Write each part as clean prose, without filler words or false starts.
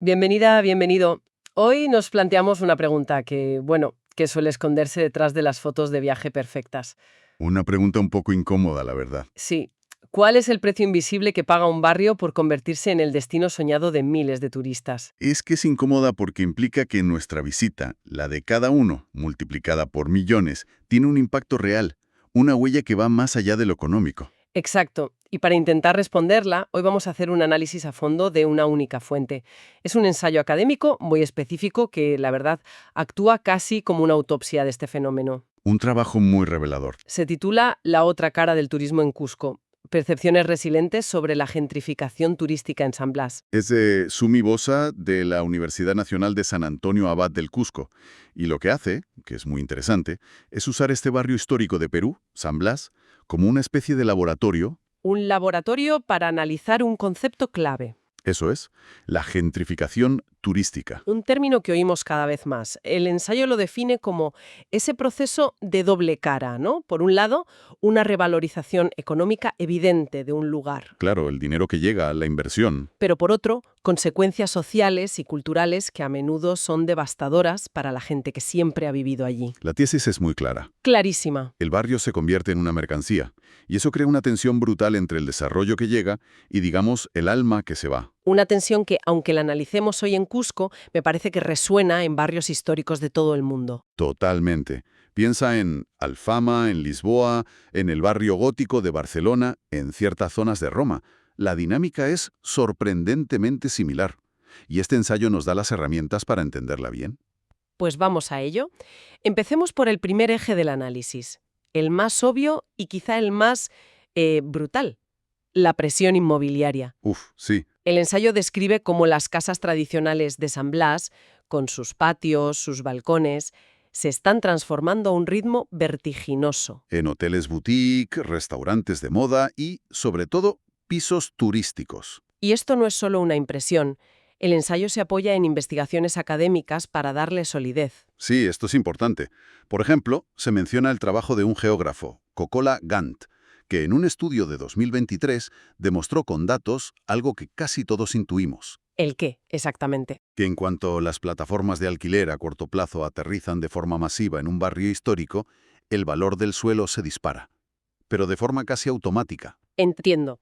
Bienvenida, bienvenido. Hoy nos planteamos una pregunta que suele esconderse detrás de las fotos de viaje perfectas. Una pregunta un poco incómoda, la verdad. Sí, ¿cuál es el precio invisible que paga un barrio por convertirse en el destino soñado de miles de turistas? Es que es incómoda porque implica que nuestra visita, la de cada uno, multiplicada por millones, tiene un impacto real, una huella que va más allá de lo económico. Exacto. Y para intentar responderla, hoy vamos a hacer un análisis a fondo de una única fuente. Es un ensayo académico muy específico que, la verdad, actúa casi como una autopsia de este fenómeno. Un trabajo muy revelador. Se titula La otra cara del turismo en Cusco. Percepciones resilientes sobre la gentrificación turística en San Blas. Es de Sumi Bosa de la Universidad Nacional de San Antonio Abad del Cusco. Y lo que hace, que es muy interesante, es usar este barrio histórico de Perú, San Blas, como una especie de laboratorio. Un laboratorio para analizar un concepto clave. Eso es, la gentrificación turística. Un término que oímos cada vez más. El ensayo lo define como ese proceso de doble cara, ¿no? Por un lado, una revalorización económica evidente de un lugar, Claro, el dinero que llega, la inversión. pero por otro, consecuencias sociales y culturales que a menudo son devastadoras para la gente que siempre ha vivido allí. La tesis es muy clara. Clarísima. El barrio se convierte en una mercancía, y eso crea una tensión brutal entre el desarrollo que llega y, digamos, el alma que se va. Una tensión que, aunque la analicemos hoy en Cusco, me parece que resuena en barrios históricos de todo el mundo. Totalmente. Piensa en Alfama, en Lisboa, en el barrio gótico de Barcelona, en ciertas zonas de Roma. La dinámica es sorprendentemente similar. Y este ensayo nos da las herramientas para entenderla bien. Pues vamos a ello. Empecemos por el primer eje del análisis, el más obvio y quizá el más brutal, la presión inmobiliaria. Uf, sí, El ensayo describe cómo las casas tradicionales de San Blas, con sus patios, sus balcones, se están transformando a un ritmo vertiginoso. en hoteles boutique, restaurantes de moda y, sobre todo, pisos turísticos. Y esto no es solo una impresión. El ensayo se apoya en investigaciones académicas para darle solidez. Sí, esto es importante. Por ejemplo, se menciona el trabajo de un geógrafo, Kokola Gant, que en un estudio de 2023 demostró con datos algo que casi todos intuimos, ¿El qué, exactamente? que en cuanto las plataformas de alquiler a corto plazo aterrizan de forma masiva en un barrio histórico, el valor del suelo se dispara, pero de forma casi automática. Entiendo.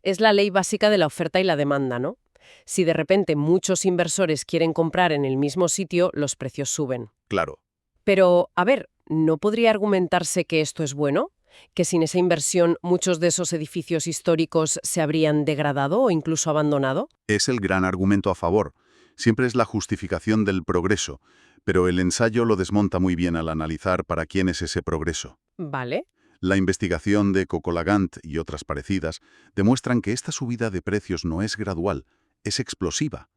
Es la ley básica de la oferta y la demanda, ¿no? Si de repente muchos inversores quieren comprar en el mismo sitio, los precios suben. Claro, Pero, a ver, ¿no podría argumentarse que esto es bueno? ¿Que sin esa inversión muchos de esos edificios históricos se habrían degradado o incluso abandonado? es el gran argumento a favor. Siempre es la justificación del progreso, pero el ensayo lo desmonta muy bien al analizar para quién es ese progreso. Vale. La investigación de Cocolagant y otras parecidas demuestran que esta subida de precios no es gradual, es explosiva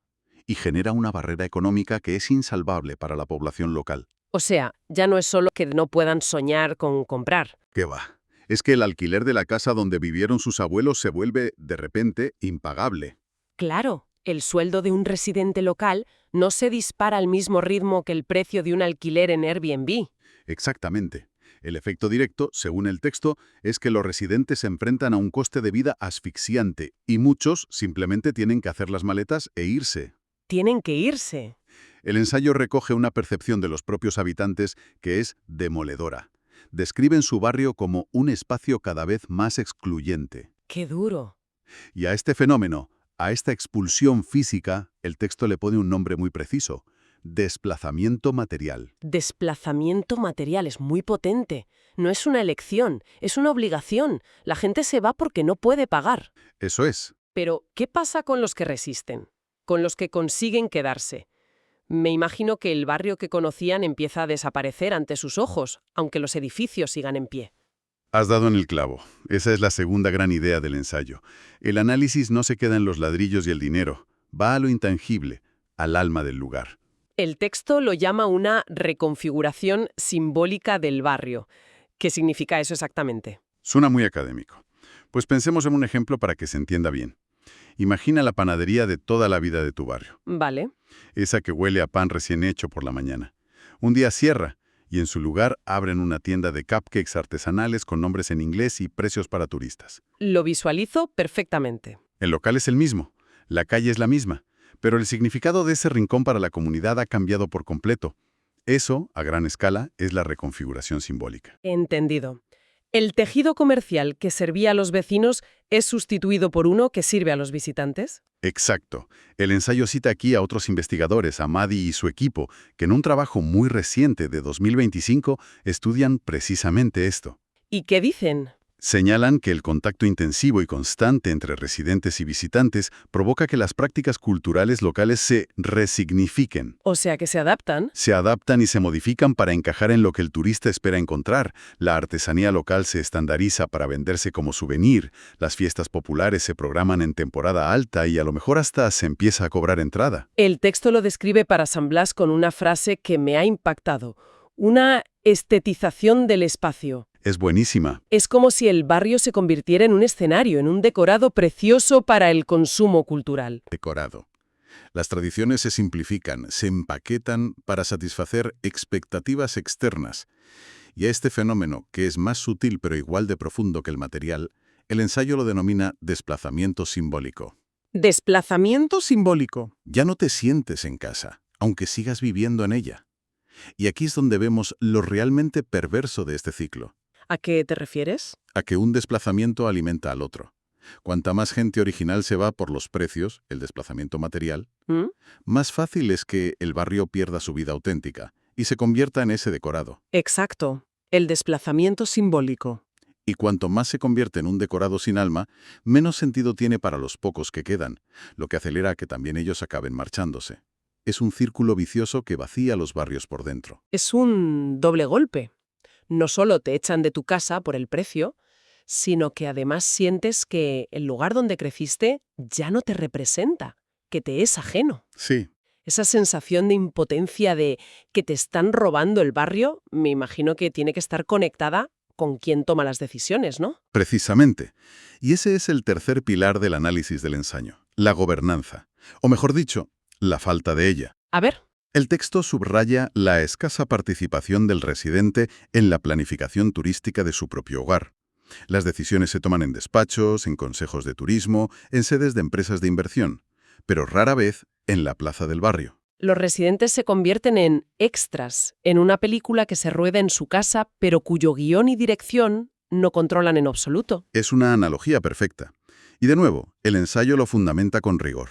y genera una barrera económica que es insalvable para la población local. O sea, ya no es solo que no puedan soñar con comprar. ¿Qué va? Es que el alquiler de la casa donde vivieron sus abuelos se vuelve, de repente, impagable. Claro, el sueldo de un residente local no se dispara al mismo ritmo que el precio de un alquiler en Airbnb. Exactamente. El efecto directo, según el texto, es que los residentes se enfrentan a un coste de vida asfixiante y muchos simplemente tienen que hacer las maletas e irse. Tienen que irse. El ensayo recoge una percepción de los propios habitantes que es demoledora. Describen su barrio como un espacio cada vez más excluyente. ¡Qué duro! Y a este fenómeno, a esta expulsión física, el texto le pone un nombre muy preciso: desplazamiento material. Desplazamiento material es muy potente. No es una elección, es una obligación. La gente se va porque no puede pagar. Eso es. Pero, ¿qué pasa con los que resisten? Con los que consiguen quedarse. Me imagino que el barrio que conocían empieza a desaparecer ante sus ojos, aunque los edificios sigan en pie. Has dado en el clavo. Esa es la segunda gran idea del ensayo. El análisis no se queda en los ladrillos y el dinero, va a lo intangible, al alma del lugar. El texto lo llama una reconfiguración simbólica del barrio. ¿Qué significa eso exactamente? Suena muy académico. Pues pensemos en un ejemplo para que se entienda bien. Imagina la panadería de toda la vida de tu barrio, Vale. esa que huele a pan recién hecho por la mañana. Un día cierra y en su lugar abren una tienda de cupcakes artesanales con nombres en inglés y precios para turistas. Lo visualizo perfectamente. El local es el mismo, la calle es la misma, pero el significado de ese rincón para la comunidad ha cambiado por completo. Eso, a gran escala, es la reconfiguración simbólica. Entendido. ¿El tejido comercial que servía a los vecinos es sustituido por uno que sirve a los visitantes? Exacto. El ensayo cita aquí a otros investigadores, a Madi y su equipo, que en un trabajo muy reciente de 2025 estudian precisamente esto. ¿Y qué dicen? Señalan que el contacto intensivo y constante entre residentes y visitantes provoca que las prácticas culturales locales se resignifiquen. O sea, que se adaptan. Se adaptan y se modifican para encajar en lo que el turista espera encontrar. La artesanía local se estandariza para venderse como souvenir, las fiestas populares se programan en temporada alta y a lo mejor hasta se empieza a cobrar entrada. El texto lo describe para San Blas con una frase que me ha impactado. Una estetización del espacio. Es buenísima. Es como si el barrio se convirtiera en un escenario, en un decorado precioso para el consumo cultural. Decorado. Las tradiciones se simplifican, se empaquetan para satisfacer expectativas externas. Y a este fenómeno, que es más sutil pero igual de profundo que el material, el ensayo lo denomina desplazamiento simbólico. Desplazamiento simbólico. Ya no te sientes en casa, aunque sigas viviendo en ella. Y aquí es donde vemos lo realmente perverso de este ciclo. ¿A qué te refieres? A que un desplazamiento alimenta al otro. Cuanta más gente original se va por los precios, el desplazamiento material, ¿Mm? más fácil es que el barrio pierda su vida auténtica y se convierta en ese decorado. Exacto. El desplazamiento simbólico. Y cuanto más se convierte en un decorado sin alma, menos sentido tiene para los pocos que quedan, lo que acelera a que también ellos acaben marchándose. Es un círculo vicioso que vacía los barrios por dentro. Es un doble golpe. No solo te echan de tu casa por el precio, sino que además sientes que el lugar donde creciste ya no te representa, que te es ajeno. Sí, Esa sensación de impotencia de que te están robando el barrio, me imagino que tiene que estar conectada con quién toma las decisiones, ¿no? precisamente. Y ese es el tercer pilar del análisis del ensayo, la gobernanza. O mejor dicho, la falta de ella. A ver. El texto subraya la escasa participación del residente en la planificación turística de su propio hogar. Las decisiones se toman en despachos, en consejos de turismo, en sedes de empresas de inversión, pero rara vez en la plaza del barrio. Los residentes se convierten en extras en una película que se rueda en su casa, pero cuyo guión y dirección no controlan en absoluto. Es una analogía perfecta. Y de nuevo, el ensayo lo fundamenta con rigor.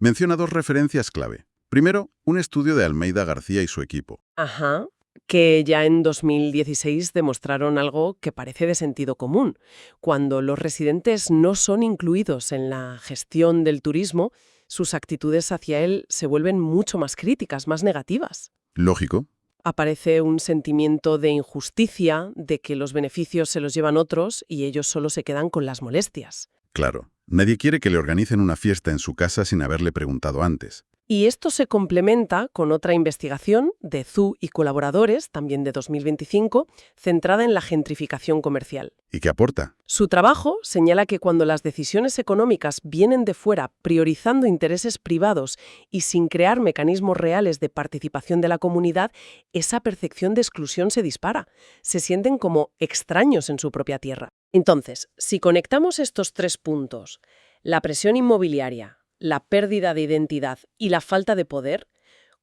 Menciona dos referencias clave. Primero, un estudio de Almeida García y su equipo. Ajá. Que ya en 2016 demostraron algo que parece de sentido común. Cuando los residentes no son incluidos en la gestión del turismo, sus actitudes hacia él se vuelven mucho más críticas, más negativas. Lógico. Aparece un sentimiento de injusticia, de que los beneficios se los llevan otros y ellos solo se quedan con las molestias. Claro, nadie quiere que le organicen una fiesta en su casa sin haberle preguntado antes. Y esto se complementa con otra investigación de Zhu y colaboradores, también de 2025, centrada en la gentrificación comercial. ¿Y qué aporta? Su trabajo señala que cuando las decisiones económicas vienen de fuera, priorizando intereses privados y sin crear mecanismos reales de participación de la comunidad, esa percepción de exclusión se dispara. Se sienten como extraños en su propia tierra. Entonces, si conectamos estos tres puntos, la presión inmobiliaria, la pérdida de identidad y la falta de poder,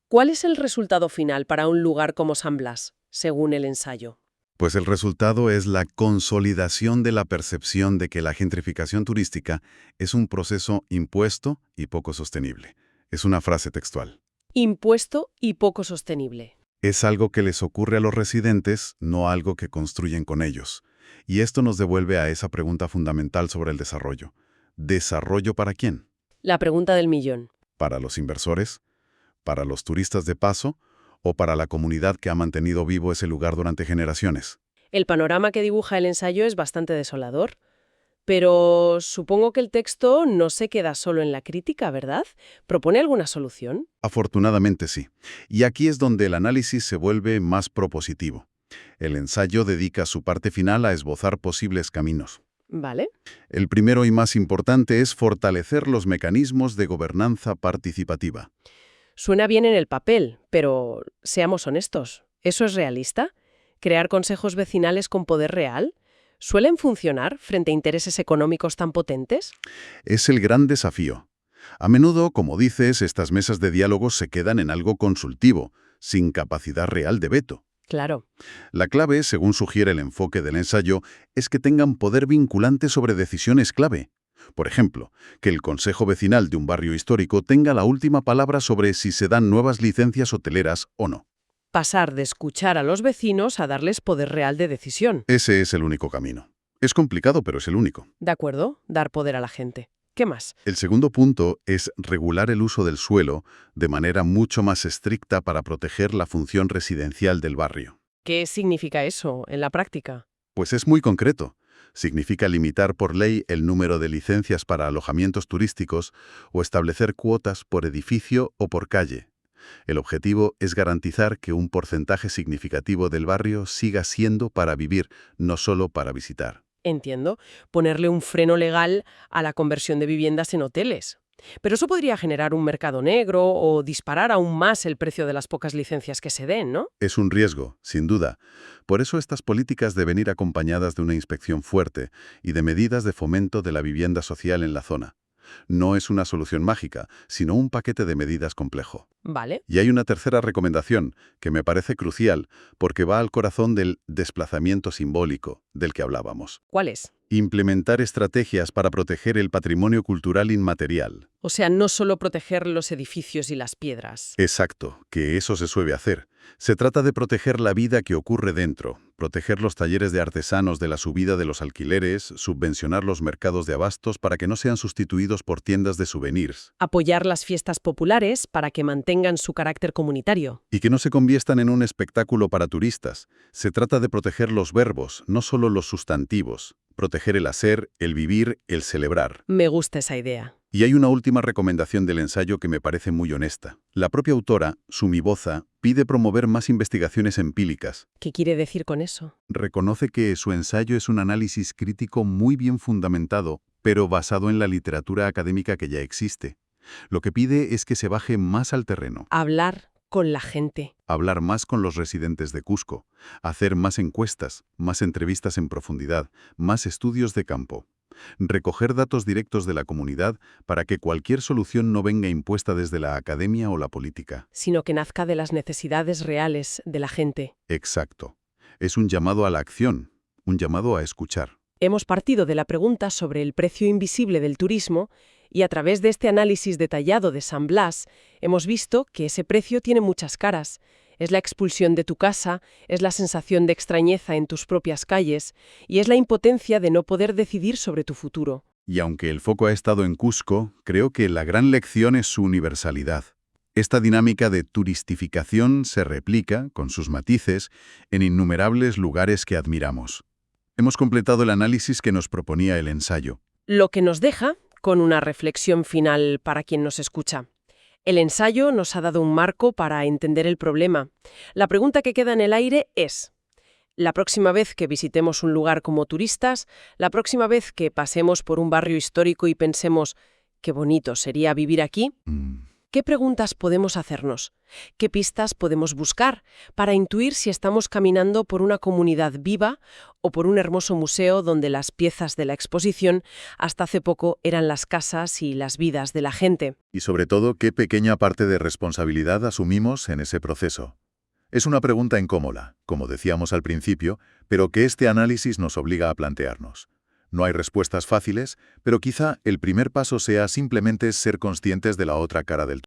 ¿cuál es el resultado final para un lugar como San Blas, según el ensayo? Pues el resultado es la consolidación de la percepción de que la gentrificación turística es un proceso impuesto y poco sostenible. Es una frase textual. Impuesto y poco sostenible. Es algo que les ocurre a los residentes, no algo que construyen con ellos. Y esto nos devuelve a esa pregunta fundamental sobre el desarrollo. ¿Desarrollo para quién? La pregunta del millón. ¿Para los inversores? ¿Para los turistas de paso? ¿O para la comunidad que ha mantenido vivo ese lugar durante generaciones? El panorama que dibuja el ensayo es bastante desolador. Pero supongo que el texto no se queda solo en la crítica, ¿verdad? ¿Propone alguna solución? Afortunadamente sí. Y aquí es donde el análisis se vuelve más propositivo. El ensayo dedica su parte final a esbozar posibles caminos. Vale. El primero y más importante es fortalecer los mecanismos de gobernanza participativa. Suena bien en el papel, pero seamos honestos, ¿eso es realista? ¿Crear consejos vecinales con poder real? ¿Suelen funcionar frente a intereses económicos tan potentes? Es el gran desafío. A menudo, como dices, estas mesas de diálogo se quedan en algo consultivo, sin capacidad real de veto. Claro. La clave, según sugiere el enfoque del ensayo, es que tengan poder vinculante sobre decisiones clave. Por ejemplo, que el consejo vecinal de un barrio histórico tenga la última palabra sobre si se dan nuevas licencias hoteleras o no. Pasar de escuchar a los vecinos a darles poder real de decisión. Ese es el único camino. Es complicado, pero es el único. ¿De acuerdo? Dar poder a la gente. ¿Qué más? El segundo punto es regular el uso del suelo de manera mucho más estricta para proteger la función residencial del barrio. ¿Qué significa eso en la práctica? Pues es muy concreto. Significa limitar por ley el número de licencias para alojamientos turísticos o establecer cuotas por edificio o por calle. El objetivo es garantizar que un porcentaje significativo del barrio siga siendo para vivir, no solo para visitar. Entiendo. Ponerle un freno legal a la conversión de viviendas en hoteles. Pero eso podría generar un mercado negro o disparar aún más el precio de las pocas licencias que se den, ¿no? Es un riesgo, sin duda. Por eso estas políticas deben ir acompañadas de una inspección fuerte y de medidas de fomento de la vivienda social en la zona. No es una solución mágica, sino un paquete de medidas complejo. Vale. Y hay una tercera recomendación, que me parece crucial, porque va al corazón del desplazamiento simbólico, del que hablábamos. ¿Cuál es? Implementar estrategias para proteger el patrimonio cultural inmaterial. O sea, no solo proteger los edificios y las piedras. Exacto, que eso se suele hacer. Se trata de proteger la vida que ocurre dentro, proteger los talleres de artesanos de la subida de los alquileres, subvencionar los mercados de abastos para que no sean sustituidos por tiendas de souvenirs. Apoyar las fiestas populares para que mantengan su carácter comunitario. Y que no se conviertan en un espectáculo para turistas. Se trata de proteger los verbos, no solo los sustantivos. Proteger el hacer, el vivir, el celebrar. Me gusta esa idea. Y hay una última recomendación del ensayo que me parece muy honesta. La propia autora, Sumi Boza, pide promover más investigaciones empíricas. ¿Qué quiere decir con eso? Reconoce que su ensayo es un análisis crítico muy bien fundamentado, pero basado en la literatura académica que ya existe. Lo que pide es que se baje más al terreno. Hablar con la gente. Hablar más con los residentes de Cusco, hacer más encuestas, más entrevistas en profundidad, más estudios de campo. Recoger datos directos de la comunidad para que cualquier solución no venga impuesta desde la academia o la política. Sino que nazca de las necesidades reales de la gente. Exacto. Es un llamado a la acción, un llamado a escuchar. Hemos partido de la pregunta sobre el precio invisible del turismo y a través de este análisis detallado de San Blas hemos visto que ese precio tiene muchas caras. Es la expulsión de tu casa, es la sensación de extrañeza en tus propias calles y es la impotencia de no poder decidir sobre tu futuro. Y aunque el foco ha estado en Cusco, creo que la gran lección es su universalidad. Esta dinámica de turistificación se replica, con sus matices, en innumerables lugares que admiramos. Hemos completado el análisis que nos proponía el ensayo. Lo que nos deja con una reflexión final para quien nos escucha. El ensayo nos ha dado un marco para entender el problema. La pregunta que queda en el aire es: la próxima vez que visitemos un lugar como turistas, la próxima vez que pasemos por un barrio histórico y pensemos «qué bonito sería vivir aquí», ¿qué preguntas podemos hacernos? ¿Qué pistas podemos buscar para intuir si estamos caminando por una comunidad viva o por un hermoso museo donde las piezas de la exposición hasta hace poco eran las casas y las vidas de la gente? Y sobre todo, ¿qué pequeña parte de responsabilidad asumimos en ese proceso? Es una pregunta incómoda, como decíamos al principio, pero que este análisis nos obliga a plantearnos. No hay respuestas fáciles, pero quizá el primer paso sea simplemente ser conscientes de la otra cara del